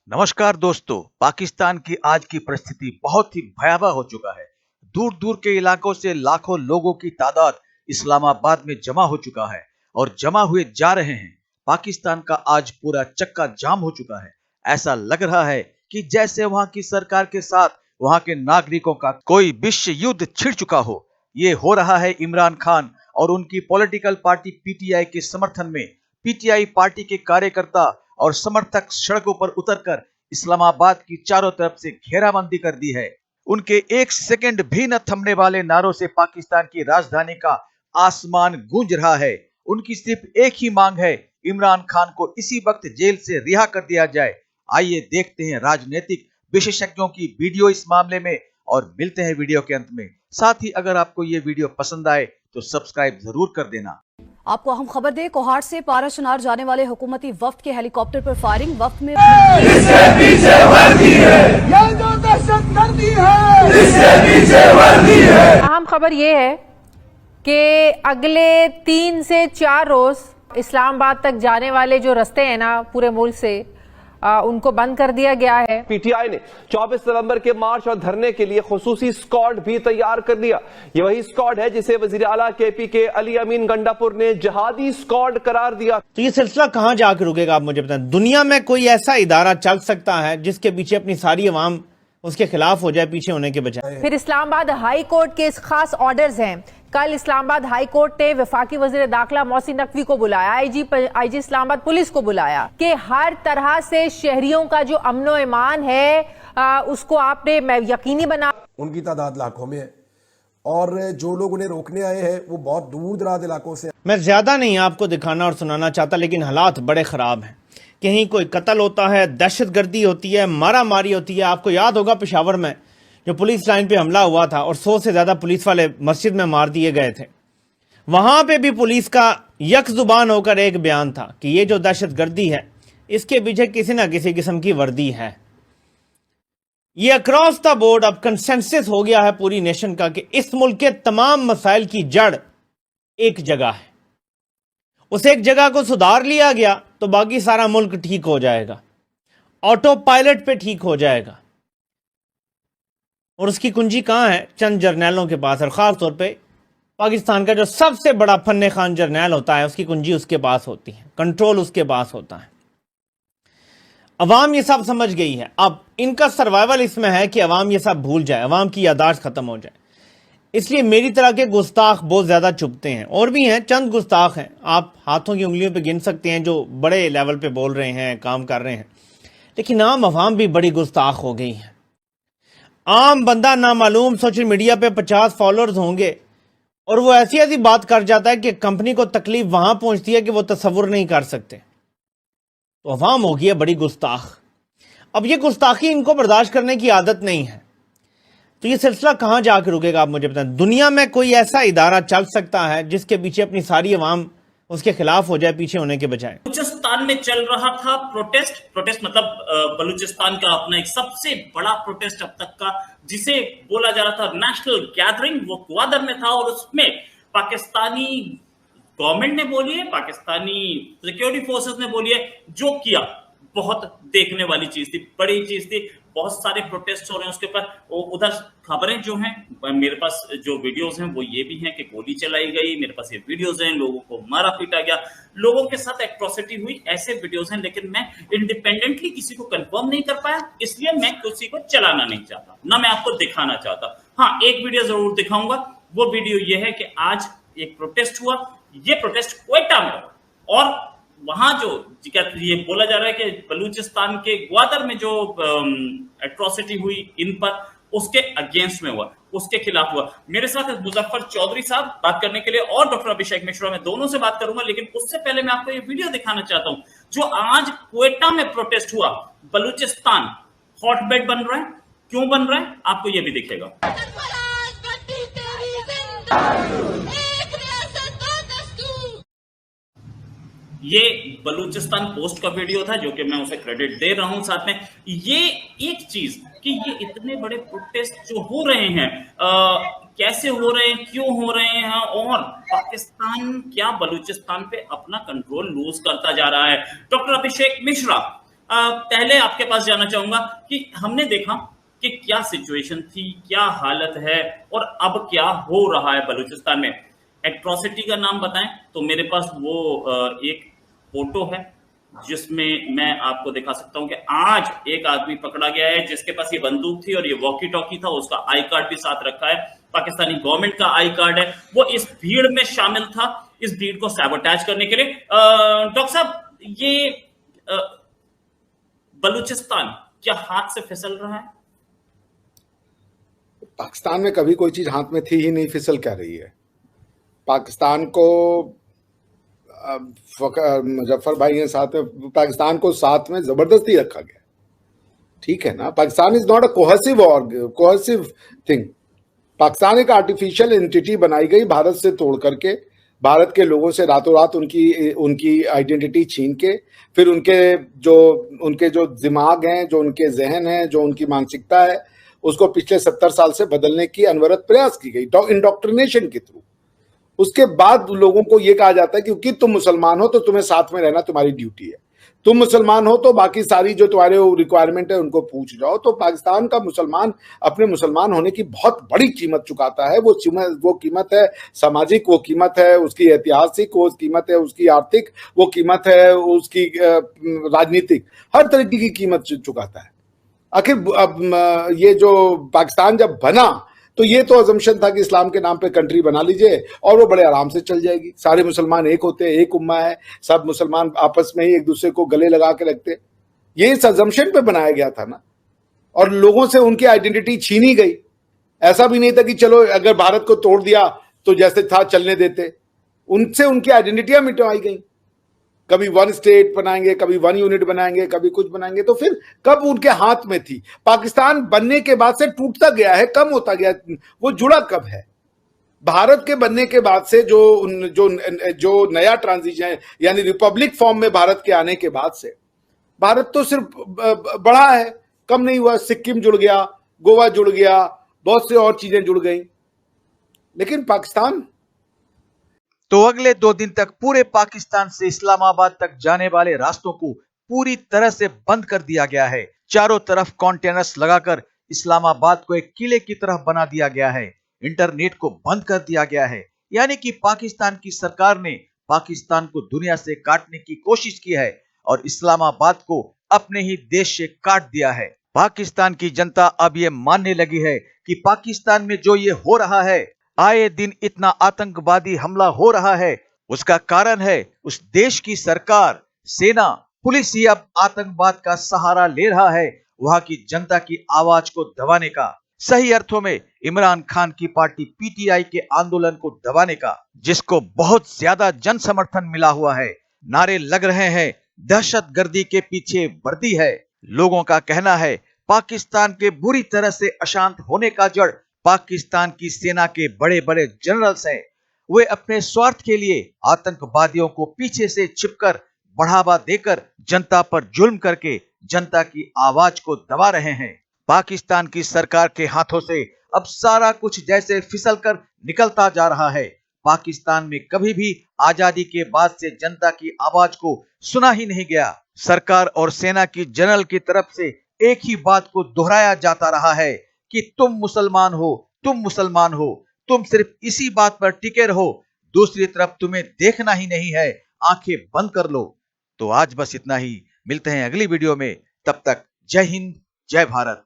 नमस्कार दोस्तों। पाकिस्तान की आज की परिस्थिति बहुत ही भयावह हो चुका है। दूर दूर के इलाकों से लाखों लोगों की तादाद इस्लामाबाद में जमा हो चुका है और जमा हुए जा रहे हैं। पाकिस्तान का आज पूरा चक्का जाम हो चुका है। ऐसा लग रहा है कि जैसे वहां की सरकार के साथ वहां के नागरिकों का कोई विश्व युद्ध छिड़ चुका हो। ये हो रहा है इमरान खान और उनकी पॉलिटिकल पार्टी पीटीआई के समर्थन में। पीटीआई पार्टी के कार्यकर्ता और समर्थक सड़कों पर उतरकर इस्लामाबाद की चारों तरफ से घेराबंदी कर दी है। उनके एक सेकंड भी न थमने वाले नारों से पाकिस्तान की राजधानी का आसमान गूंज रहा है। उनकी सिर्फ एक ही मांग है, इमरान खान को इसी वक्त जेल से रिहा कर दिया जाए। आइए देखते हैं राजनीतिक विशेषज्ञों की वीडियो इस मामले में और मिलते हैं वीडियो के अंत में। साथ ही अगर आपको ये वीडियो पसंद आए तो सब्सक्राइब जरूर कर देना। आपको अहम खबर दे, कोहाट से पारा चनार जाने वाले हुकूमती वफ्द के हेलीकॉप्टर पर फायरिंग। वफ्द में इसके पीछे वर्दी है, ये जो दहशतगर्दी है, इसके पीछे वर्दी है। अहम खबर ये है कि अगले 3 से 4 रोज इस्लामाबाद तक जाने वाले जो रास्ते हैं ना पूरे मुल्क से, उनको बंद कर दिया गया है। पीटीआई ने 24 नवंबर के मार्च और धरने के लिए खुसूसी स्क्वाड भी तैयार कर दिया। ये वही स्क्वाड है जिसे वजीर आला केपी के अली अमीन गंडापुर ने जहादी स्क्वाड करार दिया। तो ये सिलसिला कहां जाकर रुकेगा, आप मुझे बताएं। दुनिया में कोई ऐसा इदारा चल सकता है जिसके पीछे अपनी सारी अवाम उसके खिलाफ हो जाए, पीछे होने के बजाय? फिर इस्लामाबाद हाई कोर्ट के खास ऑर्डर्स हैं। कल इस्लामाबाद हाई कोर्ट ने वफाकी वजीर दाखिला मोहसिन नकवी को बुलाया, आईजी इस्लामाबाद पुलिस को बुलाया कि हर तरह से शहरियों का जो अमनो ईमान है उसको आपने यकीनी बना। उनकी तादाद लाखों में है और जो लोग उन्हें रोकने आए हैं वो बहुत दूर दराज इलाकों से। मैं ज्यादा नहीं आपको दिखाना और सुनाना चाहता, लेकिन हालात बड़े खराब हैं। कहीं कोई कत्ल होता है, दहशतगर्दी होती है, मारा मारी होती है। आपको याद होगा पेशावर में जो पुलिस लाइन पे हमला हुआ था और 100 से ज्यादा पुलिस वाले मस्जिद में मार दिए गए थे। वहां पे भी पुलिस का यक जुबान होकर एक बयान था कि ये जो दहशतगर्दी है इसके पीछे किसी ना किसी किस्म की वर्दी है। ये अक्रॉस द बोर्ड अब कंसेंसस हो गया है पूरी नेशन का कि इस मुल्क के तमाम मसाइल की जड़ एक जगह है। उस एक जगह को सुधार लिया गया तो बाकी सारा मुल्क ठीक हो जाएगा, ऑटो पायलट पे ठीक हो जाएगा। और उसकी कुंजी कहां है? चंद जर्नैलों के पास। और खास तौर पे पाकिस्तान का जो सबसे बड़ा फन्ने खान जर्नैल होता है उसकी कुंजी उसके पास होती है, कंट्रोल उसके पास होता है। अवाम ये सब समझ गई है। अब इनका सर्वाइवल इसमें है कि अवाम ये सब भूल जाए, अवाम की यादाश्त खत्म हो जाए। इसलिए मेरी तरह के गुस्ताख बहुत ज्यादा चुभते हैं, और भी हैं, चंद गुस्ताख हैं, आप हाथों की उंगलियों पे गिन सकते हैं जो बड़े लेवल पे बोल रहे हैं, काम कर रहे हैं। लेकिन आम अवाम भी बड़ी गुस्ताख हो गई है। आम बंदा नामालूम सोशल मीडिया पे 50 फॉलोअर्स होंगे और वो ऐसी ऐसी बात कर जाता है कि कंपनी को तकलीफ वहां पहुंचती है कि वो तसव्वुर नहीं कर सकते। तो अवाम हो गई है बड़ी गुस्ताख। अब ये गुस्ताखी इनको बर्दाश्त करने की आदत नहीं है। तो ये सिलसिला कहां जाकर रुकेगा, आप मुझे बताएं। दुनिया में कोई ऐसा इदारा चल सकता है जिसके पीछे अपनी सारी अवाम उसके खिलाफ हो जाए, पीछे होने के बजाय? बलूचिस्तान में चल रहा था प्रोटेस्ट मतलब बलूचिस्तान का अपना एक सबसे बड़ा प्रोटेस्ट अब तक का, जिसे बोला जा रहा था नेशनल गैदरिंग, वो ग्वादर में था। और उसमें पाकिस्तानी गवर्नमेंट ने बोली है, पाकिस्तानी सिक्योरिटी फोर्सेस ने बोली है, जो किया बहुत देखने वाली चीज थी, बड़ी चीज थी। बहुत सारे प्रोटेस्ट हो रहे हैं उसके ऊपर। उधर खबरें जो हैं, मेरे पास जो वीडियोस हैं वो ये भी हैं कि गोली चलाई गई, मेरे पास ये वीडियोस हैं, लोगों को मारा पीटा गया, लोगों के साथ एट्रोसिटी हुई, ऐसे वीडियोस हैं। लेकिन मैं इंडिपेंडेंटली किसी को कंफर्म नहीं कर पाया, इसलिए मैं किसी को चलाना नहीं चाहता, ना मैं आपको दिखाना चाहता। हाँ, एक वीडियो जरूर दिखाऊंगा। वो वीडियो ये है कि आज एक प्रोटेस्ट हुआ, ये प्रोटेस्ट क्वेटा में हुआ और वहां जो ये बोला जा रहा है कि बलूचिस्तान के ग्वादर में जो एट्रोसिटी हुई इन पर, उसके अगेंस्ट में हुआ, उसके खिलाफ हुआ। मेरे साथ मुजफ्फर चौधरी साहब बात करने के लिए और डॉक्टर अभिषेक मिश्रा, मैं दोनों से बात करूंगा। लेकिन उससे पहले मैं आपको ये वीडियो दिखाना चाहता हूं जो आज क्वेटा में प्रोटेस्ट हुआ। बलूचिस्तान हॉटबेड बन रहा है, क्यों बन रहा है आपको ये भी दिखेगा। ये बलूचिस्तान पोस्ट का वीडियो था जो कि मैं उसे क्रेडिट दे रहा हूं। साथ में ये एक चीज कि ये इतने बड़े प्रोटेस्ट जो हो रहे हैं, कैसे हो रहे हैं, क्यों हो रहे हैं, और पाकिस्तान क्या बलूचिस्तान पे अपना कंट्रोल लूज करता जा रहा है। डॉक्टर अभिषेक मिश्रा, पहले आपके पास जाना चाहूंगा कि हमने देखा कि क्या सिचुएशन थी, क्या हालत है और अब क्या हो रहा है बलूचिस्तान में। एट्रोसिटी का नाम बताएं तो मेरे पास वो एक फोटो है जिसमें मैं आपको दिखा सकता हूं कि आज एक आदमी पकड़ा गया है जिसके पास ये बंदूक थी और ये वॉकी टॉकी था, उसका आई कार्ड भी साथ रखा है, पाकिस्तानी गवर्नमेंट का आई कार्ड है, वो इस भीड़ में शामिल था, इस भीड़ को सैबोटेज करने के लिए। डॉक्टर साहब, ये बलूचिस्तान क्या हाथ से फिसल रहा है? पाकिस्तान में कभी कोई चीज हाथ में थी ही नहीं, फिसल क्या रही है। पाकिस्तान को मुजफ्फर भाई के साथ में, पाकिस्तान को साथ में जबरदस्ती रखा गया, ठीक है ना। Pakistan is not a cohesive thing. Pakistan एक आर्टिफिशियल एंटिटी बनाई गई भारत से तोड़ करके, भारत के लोगों से रातों रात उनकी आइडेंटिटी छीन के, फिर उनके जो दिमाग हैं, जो उनके जहन हैं, जो उनकी मानसिकता है, उसको पिछले 70 साल से बदलने की अनवरत प्रयास की गई इंडोक्ट्रिनेशन के थ्रू। उसके बाद लोगों को यह कहा जाता है क्योंकि तुम मुसलमान हो तो तुम्हें साथ में रहना तुम्हारी ड्यूटी है, तुम मुसलमान हो तो बाकी सारी जो तुम्हारे रिक्वायरमेंट है उनको पूछ जाओ। तो पाकिस्तान का मुसलमान अपने मुसलमान होने की बहुत बड़ी कीमत चुकाता है। वो कीमत है सामाजिक, वो कीमत है उसकी ऐतिहासिक, वो कीमत है उसकी आर्थिक, वो कीमत है उसकी राजनीतिक, हर तरीके की कीमत चुकाता है। आखिर अब ये जो पाकिस्तान जब बना तो ये तो अजम्पशन था कि इस्लाम के नाम पे कंट्री बना लीजिए और वो बड़े आराम से चल जाएगी, सारे मुसलमान एक होते हैं, एक उम्मा है, सब मुसलमान आपस में ही एक दूसरे को गले लगा के रखते। ये इस अजम्पशन पे बनाया गया था ना, और लोगों से उनकी आइडेंटिटी छीनी गई। ऐसा भी नहीं था कि चलो अगर भारत को तोड़ दिया तो जैसे था चलने देते, उनसे उनकी आइडेंटिटियां मिटवाई गई। कभी वन स्टेट बनाएंगे, कभी वन यूनिट बनाएंगे, कभी कुछ बनाएंगे। तो फिर कब उनके हाथ में थी? पाकिस्तान बनने के बाद से टूटता गया है, कम होता गया, वो जुड़ा कब है? भारत के बनने के बाद से जो नया ट्रांजिशन यानी रिपब्लिक फॉर्म में भारत के आने के बाद से भारत तो सिर्फ बढ़ा है, कम नहीं हुआ। सिक्किम जुड़ गया, गोवा जुड़ गया, बहुत से और चीजें जुड़ गई, लेकिन पाकिस्तान। तो अगले 2 दिन तक पूरे पाकिस्तान से इस्लामाबाद तक जाने वाले रास्तों को पूरी तरह से बंद कर दिया गया है। चारों तरफ कंटेनर्स लगाकर इस्लामाबाद को एक किले की तरह बना दिया गया है। इंटरनेट को बंद कर दिया गया है। यानी कि पाकिस्तान की सरकार ने पाकिस्तान को दुनिया से काटने की कोशिश की है और इस्लामाबाद को अपने ही देश से काट दिया है। पाकिस्तान की जनता अब ये मानने लगी है कि पाकिस्तान में जो ये हो रहा है, आए दिन इतना आतंकवादी हमला हो रहा है, उसका कारण है उस देश की सरकार, सेना, पुलिस ही अब आतंकवाद का सहारा ले रहा है वहां की जनता की आवाज को दबाने का। सही अर्थों में इमरान खान की पार्टी पीटीआई के आंदोलन को दबाने का, जिसको बहुत ज्यादा जन समर्थन मिला हुआ है। नारे लग रहे हैं, दहशतगर्दी के पीछे वर्दी है। लोगों का कहना है पाकिस्तान के बुरी तरह से अशांत होने का जड़ पाकिस्तान की सेना के बड़े बड़े जनरल्स हैं। वे अपने स्वार्थ के लिए आतंकवादियों को पीछे से छिपकर बढ़ावा देकर जनता पर जुल्म करके जनता की आवाज को दबा रहे हैं। पाकिस्तान की सरकार के हाथों से अब सारा कुछ जैसे फिसलकर निकलता जा रहा है। पाकिस्तान में कभी भी आजादी के बाद से जनता की आवाज को सुना ही नहीं गया। सरकार और सेना की जनरल की तरफ से एक ही बात को दोहराया जाता रहा है कि तुम मुसलमान हो, तुम मुसलमान हो, तुम सिर्फ इसी बात पर टिके रहो, दूसरी तरफ तुम्हें देखना ही नहीं है, आंखें बंद कर लो। तो आज बस इतना ही, मिलते हैं अगली वीडियो में, तब तक जय हिंद, जय भारत।